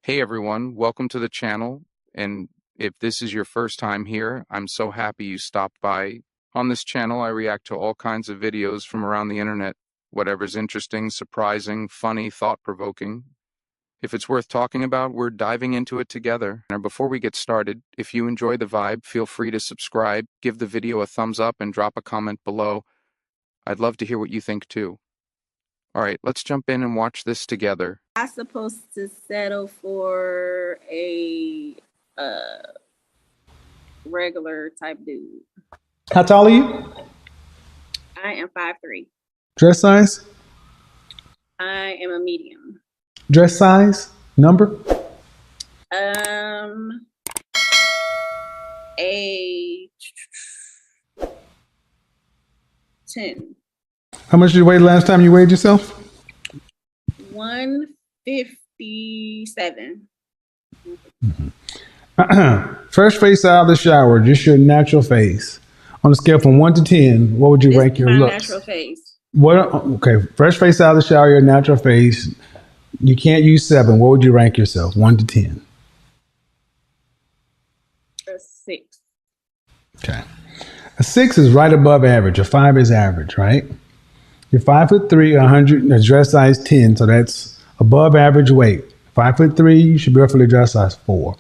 Hey everyone, welcome to the channel. And if this is your first time here, I'm so happy you stopped by. On this channel, I react to all kinds of videos from around the internet, whatever's interesting, surprising, funny, thought-provoking. If it's worth talking about, we're diving into it together. Now, before we get started, if you enjoy the vibe, feel free to subscribe, give the video a thumbs up, and drop a comment below. I'd love to hear what you think too. All right, let's jump in and watch this together. I'm supposed to settle for a regular type dude. How tall are you? I am 5'3". Dress size? I am a medium. Dress size? Number? A 10. How much did you weigh the last time you weighed yourself? 157. Fresh face out of the shower, just your natural face. On a scale from 1 to 10, what would you rank your my looks? natural face. Okay, fresh face out of the shower, your natural face. You can't use 7. What would you rank yourself? 1 to 10. A 6. Okay. A 6 is right above average. A 5 is average, right? You're 5'3", 100, dress size 10, so that's above average weight. 5'3", you should be roughly dress size 4.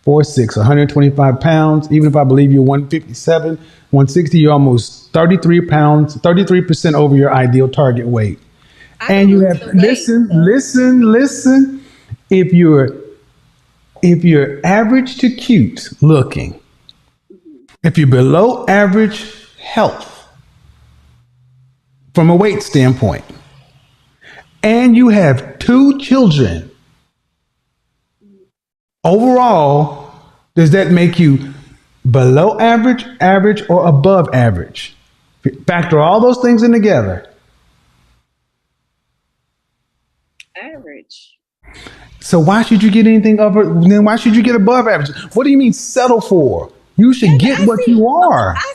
4'6", 125 pounds. Even if I believe you're 157, 160, you're almost 33 pounds, 33% over your ideal target weight. And you have listen. If you're average to cute looking, if you're below average health from a weight standpoint, and you have 2 children, overall, does that make you below average, average, or above average? Factor all those things in together. Average. So why should you get anything then why should you get above average? What do you mean settle for? You should get what you are. I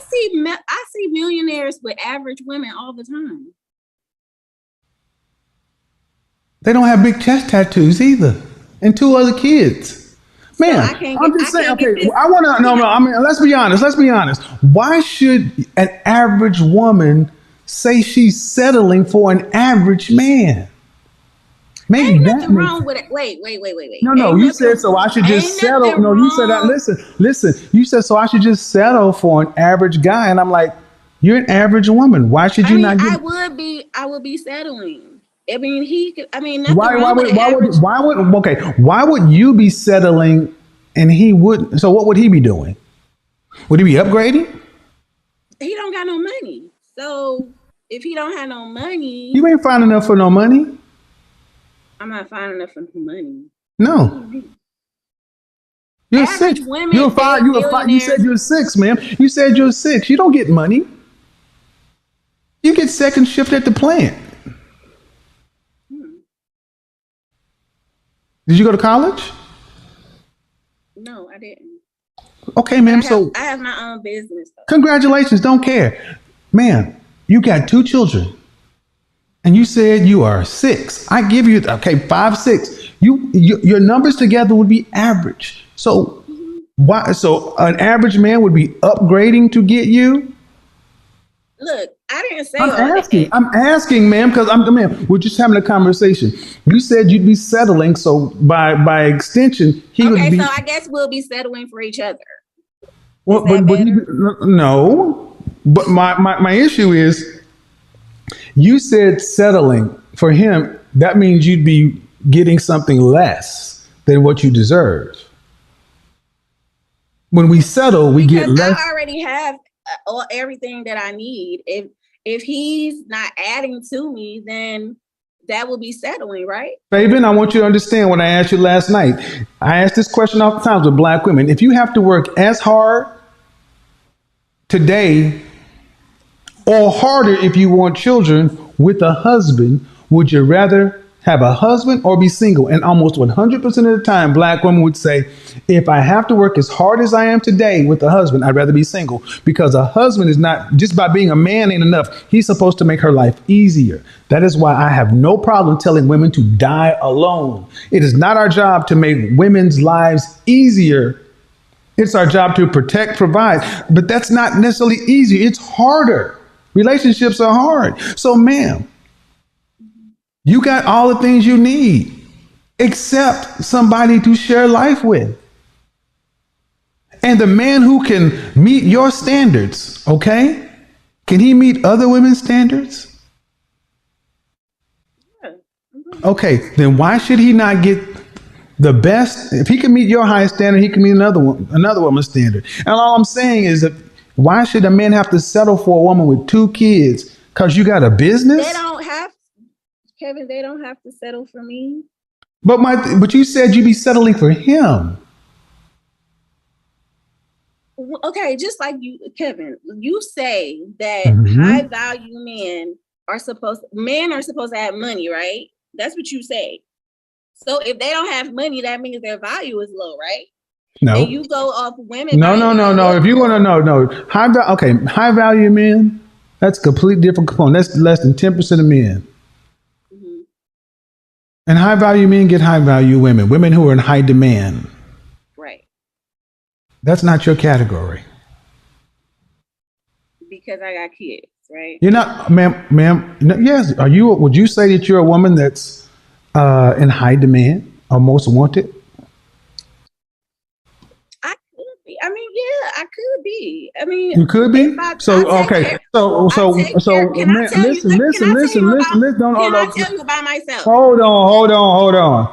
see millionaires with average women all the time. They don't have big chest tattoos either, and 2 other kids. Man, I'm just saying. Okay, I want to. No. I mean, let's be honest. Why should an average woman say she's settling for an average man? Maybe ain't nothing wrong with it. Wait. No. You said so. I should just settle. No, you said that. Listen. You said so. I should just settle for an average guy, and I'm like, you're an average woman. Why should you not? I would be settling. I mean, he could. I mean, why would you be settling, and he wouldn't? So what would he be doing? Would he be upgrading? He don't got no money. So if he don't have no money, you ain't fine enough for no money. I'm not fine enough for money. No. You're average 6. Women, you're 5. You said you're 6, ma'am. You said you're 6. You don't get money. You get second shift at the plant. Did you go to college? No, I didn't. Okay, ma'am. I have my own business, though. Congratulations. Don't care. Ma'am, you got 2 children. And you said you are 6. I give you 5, 6. Your numbers together would be average. So why? So an average man would be upgrading to get you. Look, I didn't say. I'm asking, ma'am, because we're just having a conversation. You said you'd be settling, so by extension, he would be. So I guess we'll be settling for each other. Well, no. But my issue is. You said settling for him. That means you'd be getting something less than what you deserve. When we settle, we get less. I already have everything that I need. If he's not adding to me, then that will be settling, right? Fabian, I want you to understand what I asked you last night. I asked this question oftentimes with Black women. If you have to work as hard today or harder if you want children with a husband, would you rather have a husband or be single. And almost 100% of the time, black women would say, if I have to work as hard as I am today with a husband, I'd rather be single, because a husband is not, just by being a man ain't enough. He's supposed to make her life easier. That is why I have no problem telling women to die alone. It is not our job to make women's lives easier. It's our job to protect, provide. But that's not necessarily easy. It's harder. Relationships are hard. So, ma'am, you got all the things you need except somebody to share life with. And the man who can meet your standards, okay? Can he meet other women's standards? Okay, then why should he not get the best? If he can meet your highest standard, he can meet another woman's standard. And all I'm saying is that why should a man have to settle for a woman with 2 kids? Because you got a business? They don't have, Kevin, they don't have to settle for me. But you said you'd be settling for him. Okay, just like you, Kevin, you say that Mhm. high value men are supposed to have money, right? That's what you say. So if they don't have money, that means their value is low, right? No. And you go off women. No. If you want to know, no. High value men, that's a completely different component. That's less than 10% of men. Mm-hmm. And high value men get high value women, women who are in high demand. Right. That's not your category. Because I got kids, right? You're not, ma'am. No, yes. Would you say that you're a woman that's in high demand or most wanted? I could be. I mean, yeah, I could be. I mean, You could be. So I take okay. care, So can I man, tell you? Can I tell you about? Don't Can hold I on. tell you about myself? Hold on.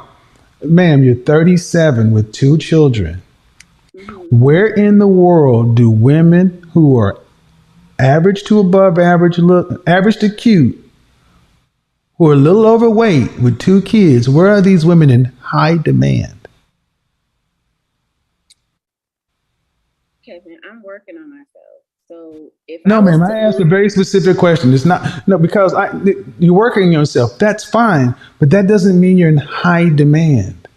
Ma'am, you're 37 with 2 children. Mm-hmm. Where in the world do women who are average to above average, look average to cute, who are a little overweight with 2 kids, where are these women in high demand? Kevin, I'm working on myself. So if No, I was ma'am, to I asked a lose, very specific question. It's not, no, because you're working on yourself. That's fine, but that doesn't mean you're in high demand.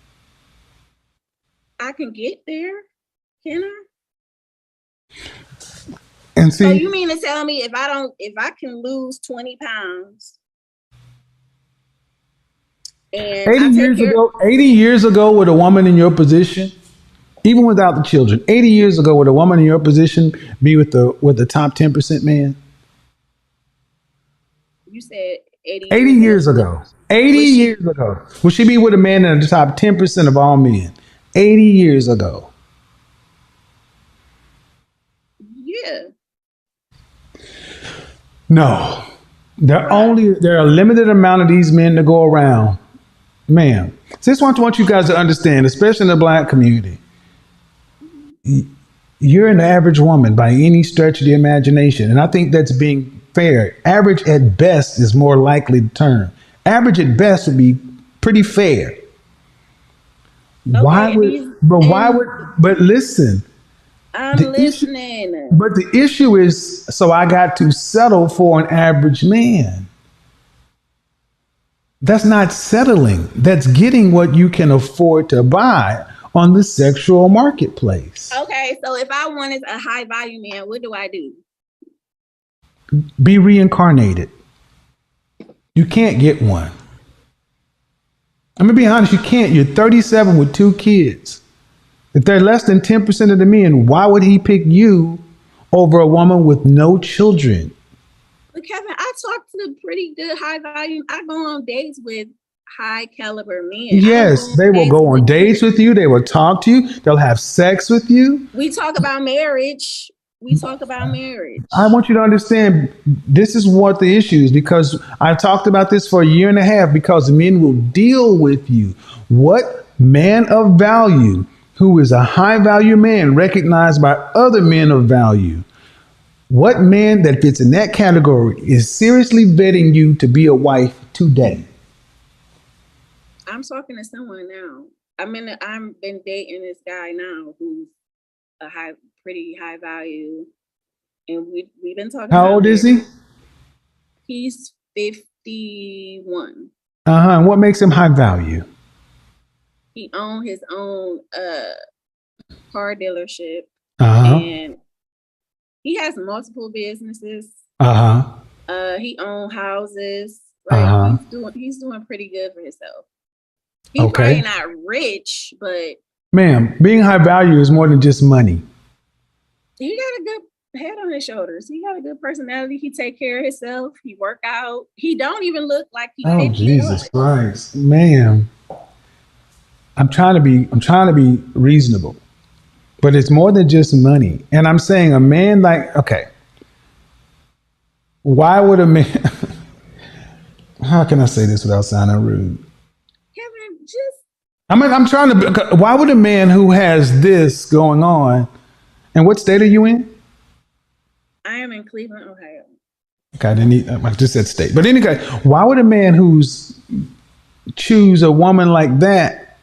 I can get there. Can I? And So see, you mean to tell me if I can lose 20 pounds and 80 I take years care, ago, 80 years ago, with a woman in your position, even without the children, 80 years ago, would a woman in your position be with the top 10% man? you said 80 80 years ago, years ago. 80 was she? years ago. Would she be with a man in the top 10% of all men? 80 years ago. Yeah. No. There Right. are a limited amount of these men to go around. Ma'am. So this is what I want you guys to understand, especially in the black community. You're an average woman by any stretch of the imagination. And I think that's being fair. Average at best is more likely the term. Average at best would be pretty fair. Okay. And these and But listen, I'm the issue, listening. but the issue is, so I got to settle for an average man. That's not settling. That's getting what you can afford to buy on the sexual marketplace. Okay. So if I wanted a high value man, what do I do? Be reincarnated. You can't get one. I'm gonna be honest, you can't. You're 37 with 2 kids. If they're less than 10% of the men, why would he pick you over a woman with no children? But Kevin, I talk to pretty good high value. I go on dates with high caliber men. Yes, they will go on dates with you. They will talk to you. They'll have sex with you. We talk about marriage. I want you to understand this is what the issue is, because I've talked about this for a year and a half, because men will deal with you. What man of value, who is a high value man recognized by other men of value, what man that fits in that category is seriously vetting you to be a wife today? I'm talking to someone now. I've been dating this guy now who's a pretty high value, and we've been talking How about old is marriage. he? He's 51. And what makes him high value? He owned his own car dealership, Uh-huh. and he has multiple businesses. Uh-huh. He owns houses. Like Uh-huh. he's doing pretty good for himself. He's probably Okay. not rich, but Ma'am, being high value is more than just money. he got a good head on his shoulders. He got a good personality. He take care of himself. He work out. He don't even look like he's Oh, 50 yet. Jesus Christ. Ma'am. I'm trying to be reasonable. But it's more than just money. And I'm saying a man like, okay, why would a man how can I say this without sounding rude? Kevin, just I'm trying to. Why would a man who has this going on, and what state are you in? I am in Cleveland, Ohio. Okay, I didn't need, I just said state. But anyway, why would a man who's choose a woman like that?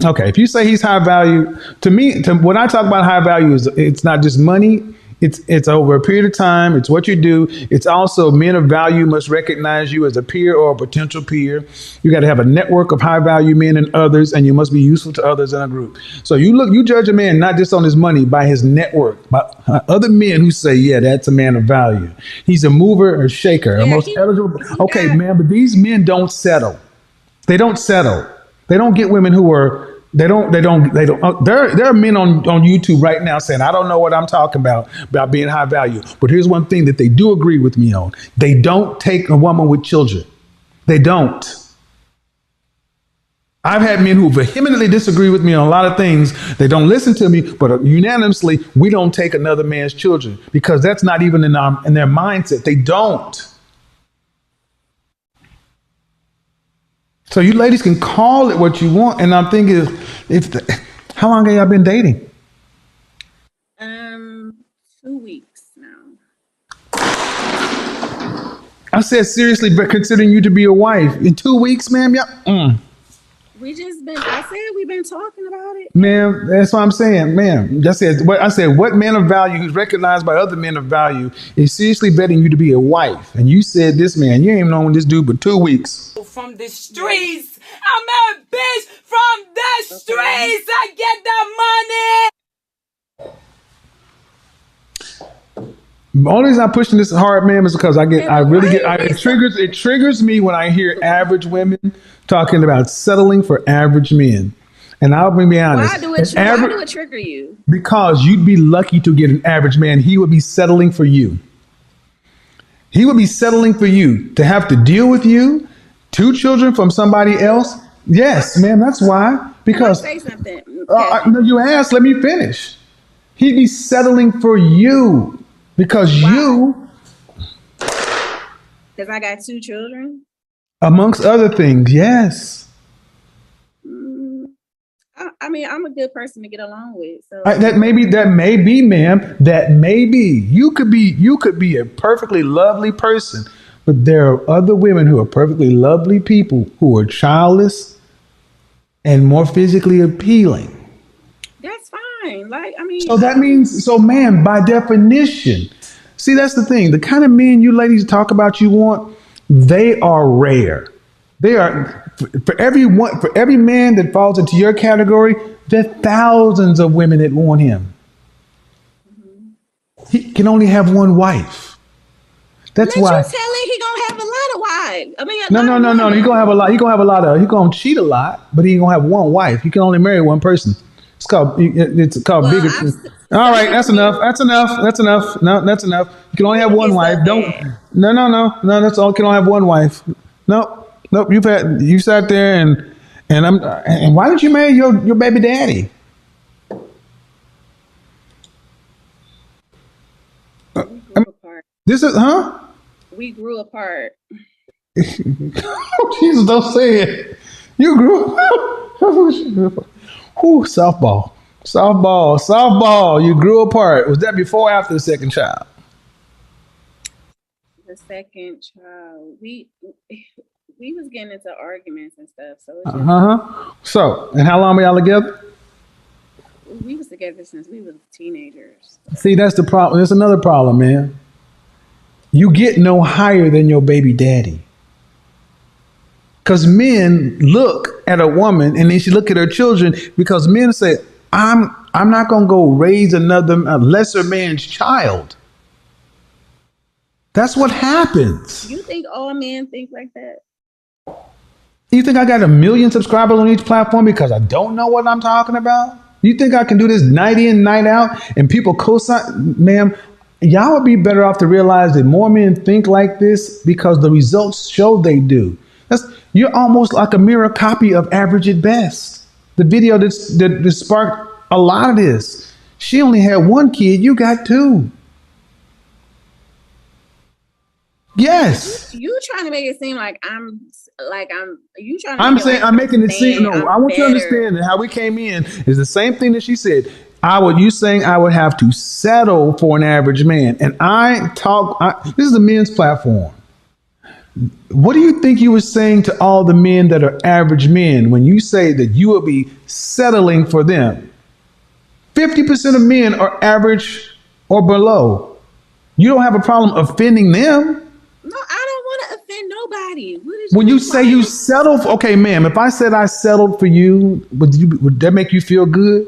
Okay, if you say he's high value, to me, when I talk about high value, is it's not just money. It's over a period of time. It's what you do. It's also men of value must recognize you as a peer or a potential peer. You got to have a network of high value men and others, and you must be useful to others in a group. So you judge a man not just on his money, by his network, by other men who say, yeah, that's a man of value. He's a mover or shaker, a Yeah, most eligible. he Okay, got man, but these men don't settle. They don't settle. They don't get women who are. There are men on YouTube right now saying, I don't know what I'm talking about being high value. But here's one thing that they do agree with me on. They don't take a woman with children. They don't. I've had men who vehemently disagree with me on a lot of things. They don't listen to me, but unanimously, we don't take another man's children because that's not even in their mindset. They don't. So you ladies can call it what you want, and I'm thinking, how long have y'all been dating? 2 weeks now. I said seriously, but considering you to be a wife in 2 weeks, ma'am, yeah, I said we've been talking about it. ma'am, that's what I'm saying, ma'am. I said, what man of value who's recognized by other men of value is seriously vetting you to be a wife? And you said this man, you ain't known this dude but 2 weeks. From the streets. I'm a bitch from the streets. I get the money. The only reason I'm pushing this hard, ma'am, is because it triggers me when I hear average women talking about settling for average men. And I'll be honest. Why do it trigger you? Because you'd be lucky to get an average man. He would be settling for you. He would be settling for you to have to deal with you, 2 children from somebody else. Yes, ma'am, that's why. Because say something. no, you asked, let me finish. He'd be settling for you because you, because I got 2 children, amongst other things, yes. I mean, I'm a good person to get along with. So That may be, ma'am. That may be. You could be a perfectly lovely person, but there are other women who are perfectly lovely people who are childless and more physically appealing. that's fine. Like, I mean, So that means, ma'am, by definition, see, that's the thing. The kind of men you ladies talk about you want, they are rare. They are for every man that falls into your category, there are thousands of women that want him. He can only have one wife. That's why. You telling he gonna have a lot of wives. I mean, No. He gonna have a lot. He gonna cheat a lot, but he gonna have one wife. He can only marry one person. It's called bigotry. All right, that's enough. No, that's enough. You can only have one wife. Don't. No. That's all. You can only have one wife. Nope. You sat there and why did you marry your baby daddy? We grew apart. This is We grew apart. Jesus, don't say it. You grew up. Whew, softball. You grew apart. Was that before or after the second child? The second child, we was getting into arguments and stuff. So So, and how long were y'all together? we was together since we was teenagers. See, that's the problem. There's another problem, man. You get no higher than your baby daddy. Because men look at a woman and then she look at her children because men say, I'm not going to go raise a lesser man's child. That's what happens. You think all men think like that? You think I got 1 million subscribers on each platform because I don't know what I'm talking about? You think I can do this night in, night out, and people co-sign? Ma'am, y'all would be better off to realize that more men think like this because the results show they do. You're almost like a mirror copy of Average at Best. The video that sparked a lot of this. She only had 1 kid, you got 2. Yes. You trying to make it seem like I'm you trying to I'm make it saying like I'm making it seem. No, I'm I want you to better. understand that how we came in is the same thing that she said. You saying I would have to settle for an average man, and this is a men's platform. What do you think you were saying to all the men that are average men when you say that you will be settling for them? 50% of men are average or below. You don't have a problem offending them. No, I don't want to offend nobody. When you say you settle for, okay, ma'am, if I said I settled for you, would that make you feel good?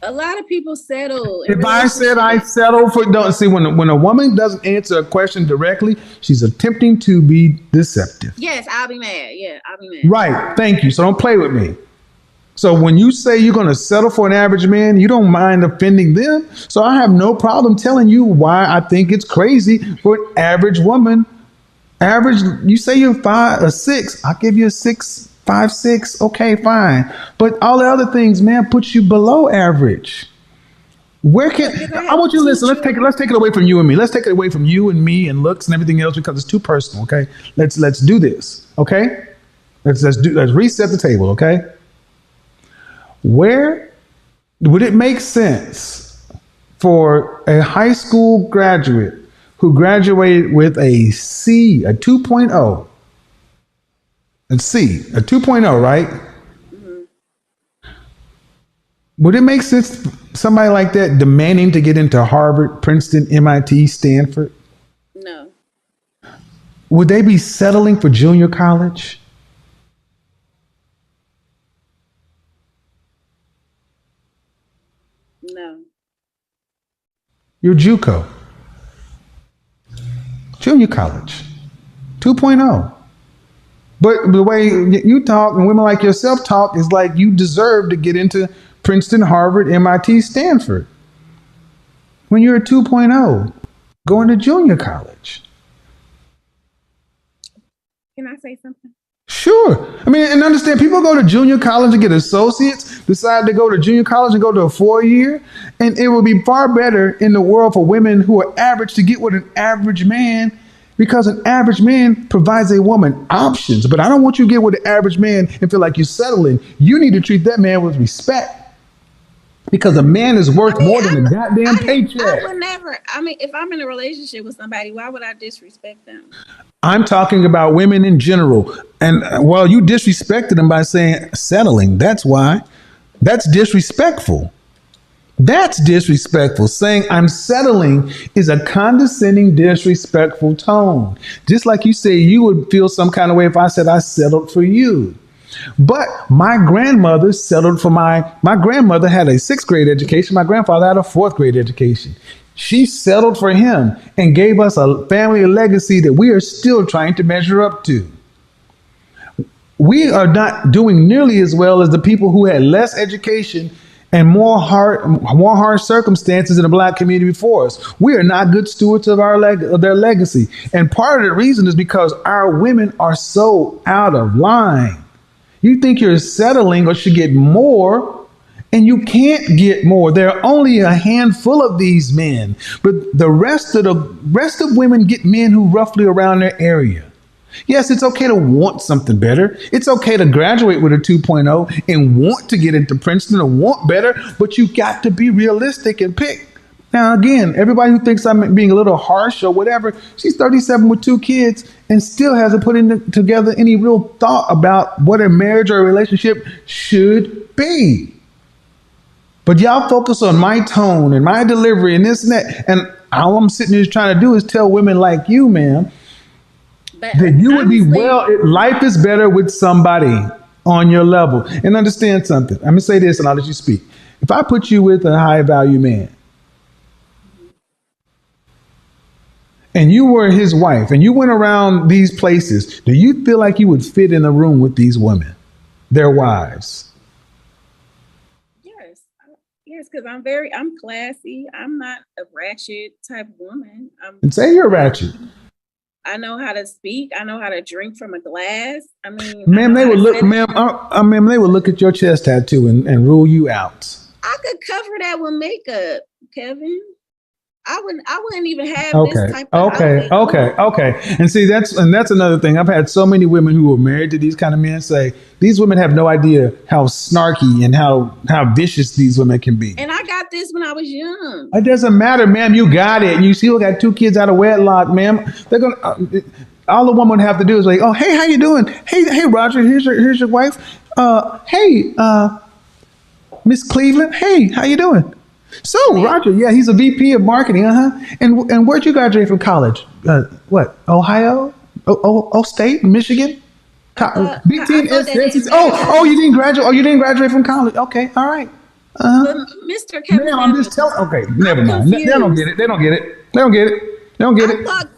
A lot of people settle. If I said I settled for, don't see when a woman doesn't answer a question directly, she's attempting to be deceptive. Yes, I'll be mad. Yeah, I'll be mad. Right. Thank you. So don't play with me. So when you say you're going to settle for an average man, you don't mind offending them. So I have no problem telling you why I think it's crazy for an average woman. Average, you say you're 6, I'll give you a 6, 5, 6. Okay, fine. But all the other things, man, puts you below average. I want you to listen. Let's take it away from you and me. Let's take it away from you and me and looks and everything else because it's too personal. Okay, let's do this. Okay, let's reset the table. Okay. Where would it make sense for a high school graduate who graduated with a C, a 2.0, a 2.0, right? Mm-hmm. Would it make sense somebody like that demanding to get into Harvard, Princeton, MIT, Stanford? No. Would they be settling for junior college? No. You're JUCO. Junior college. 2.0. But the way you talk and women like yourself talk is like you deserve to get into Princeton, Harvard, MIT, Stanford. When you're a 2.0, going to junior college. Can I say something? Sure. I mean, and understand, people go to junior college and get associates, decide to go to junior college and go to a 4-year, and it would be far better in the world for women who are average to get with an average man, because an average man provides a woman options. But I don't want you to get with an average man and feel like you're settling. You need to treat that man with respect, because a man is worth more than a goddamn paycheck. I would never. I mean, if I'm in a relationship with somebody, why would I disrespect them? I'm talking about women in general. And well, you disrespected them by saying settling. That's why. That's disrespectful. That's disrespectful. Saying I'm settling is a condescending, disrespectful tone. Just like you say you would feel some kind of way if I said I settled for you. But my grandmother settled for my grandmother had a 6th grade education. My grandfather had a 4th grade education. She settled for him and gave us a family legacy that we are still trying to measure up to. We are not doing nearly as well as the people who had less education and more hard circumstances in the Black community before us. We are not good stewards of their legacy. And part of the reason is because our women are so out of line. You think you're settling or should get more, and you can't get more. There are only a handful of these men, but the rest of women get men who roughly around their area. Yes, it's okay to want something better. It's okay to graduate with a 2.0 and want to get into Princeton or want better, but you got to be realistic and pick. Now, again, everybody who thinks I'm being a little harsh or whatever, she's 37 with 2 kids and still hasn't put together any real thought about what a marriage or a relationship should be. But y'all focus on my tone and my delivery and this and that. And all I'm sitting here trying to do is tell women like you, ma'am, But then you would be honestly, life is better with somebody on your level. And understand something. I'm gonna say this and I'll let you speak. If I put you with a high value man and you were his wife and you went around these places, do you feel like you would fit in the room with these women, their wives? yes, yes, because I'm classy. I'm not a ratchet type woman. And say you're ratchet. I know how to speak. I know how to drink from a glass. I mean, I Ma'am, know they how would to look, set it. ma'am, they would look at your chest tattoo and rule you out. I could cover that with makeup, Kevin. I wouldn't even have this Okay, type of okay, outfit okay, on. okay. And see, that's another thing. I've had so many women who were married to these kind of men say these women have no idea how snarky and how vicious these women can be. And I got this when I was young. It doesn't matter, ma'am. You got it. And you still got 2 kids out of wedlock, ma'am. They're gonna. All the woman have to do is like, oh, hey, how you doing? Hey, Roger. Here's your wife. Hey, Miss Cleveland. Hey, how you doing? So, Roger, yeah, he's a VP of marketing, And where'd you graduate from college? What? Ohio? State? Michigan? Big I Ten? thought that didn't Oh, matter. you didn't graduate. Oh, you didn't graduate from college. Okay, all right. But Mr. Kevin Ma'am, I'm just Samuels, telling. Okay, I'm never mind. They don't confused. get it. They don't get it. They don't get it. They don't get I it. thought,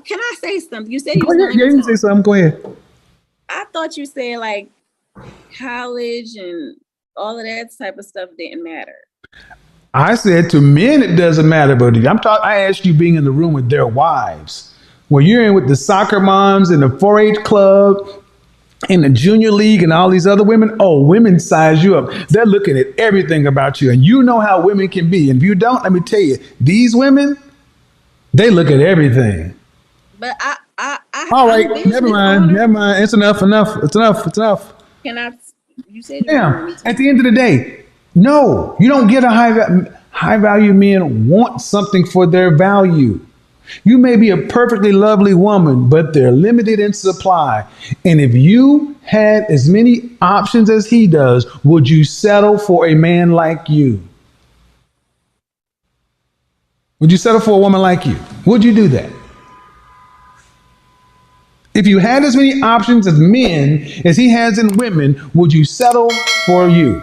can I say something? You said you Go was gonna ahead. let Yeah, me you can say talk. something. Go ahead. I thought you said like college and all of that type of stuff didn't matter. I said to men it doesn't matter, but I'm talking. I asked you being in the room with their wives, where you're in with the soccer moms and the 4-H club in the junior league and all these other women. Oh, women size you up. They're looking at everything about you, and you know how women can be. And if you don't, let me tell you, these women, they look at everything. But All I'm right, a never business mind, owner. never mind. It's enough, enough. It's enough. It's enough. Can I? You said you was gonna let Now, me at talk. the end of the day, no, you don't get a high value men want something for their value. You may be a perfectly lovely woman, but they're limited in supply. And if you had as many options as he does, would you settle for a man like you? Would you settle for a woman like you? Would you do that? If you had as many options as men as he has in women, would you settle for you?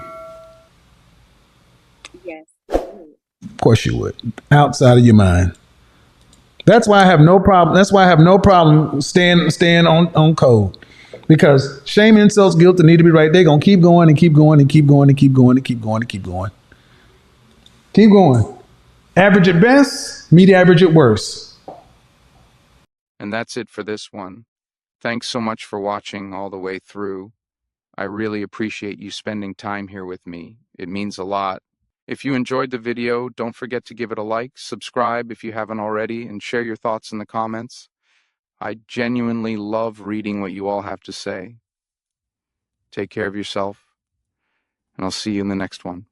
Yes. Of course you would. Outside of your mind. That's why I have no problem. That's why I have no problem staying on code. Because shame, insults, guilt, and need to be right. They're gonna keep going and keep going and keep going and keep going and keep going and keep going. Keep going. Average at best, meet average at worst. And that's it for this one. Thanks so much for watching all the way through. I really appreciate you spending time here with me. It means a lot. If you enjoyed the video, don't forget to give it a like, subscribe if you haven't already, and share your thoughts in the comments. I genuinely love reading what you all have to say. Take care of yourself, and I'll see you in the next one.